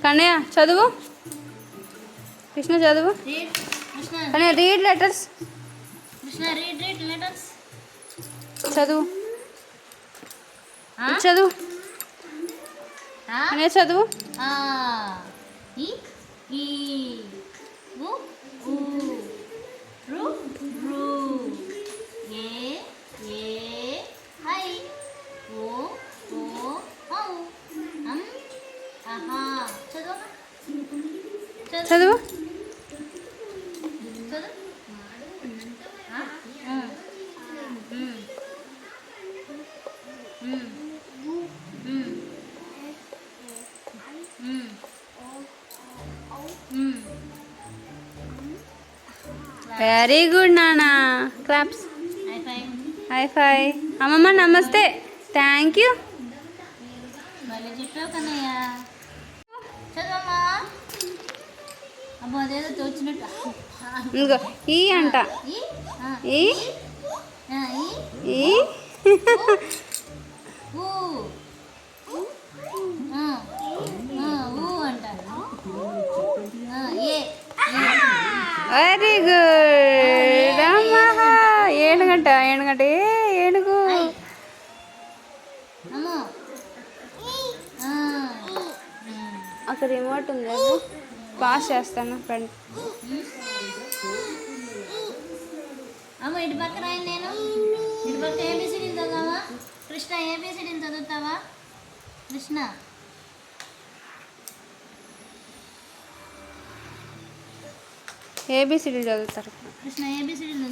కన్నయ్య చదువు. కృష్ణ చదువు. Kannayya read letters. చదువు చదువు. కన్నయ్య చదువు. చదువు. వెరీ గుడ్ నానా. క్లాప్స్. హై ఫై. అమ్మమ్మ నమస్తే. Thank you. ఇంకో ఈ అంట. ఈ ఈ వెరీ గుడ్ అమ్మా. ఏనుగంట ఏనుగంట ఏనుగు. అక్కడ రిమోట్ ఉంది, పాస్ చేస్తాను ఫ్రెండ్. అమ్మ ఇటు పక్క రాయి. నేను ఇటు పక్క ఏబిసిడి చదువుతావా కృష్ణ? ఏబిసిడి చదువుతావా కృష్ణ? ఏబిసిడి చదువుతారు కృష్ణ. ఏబిసిడి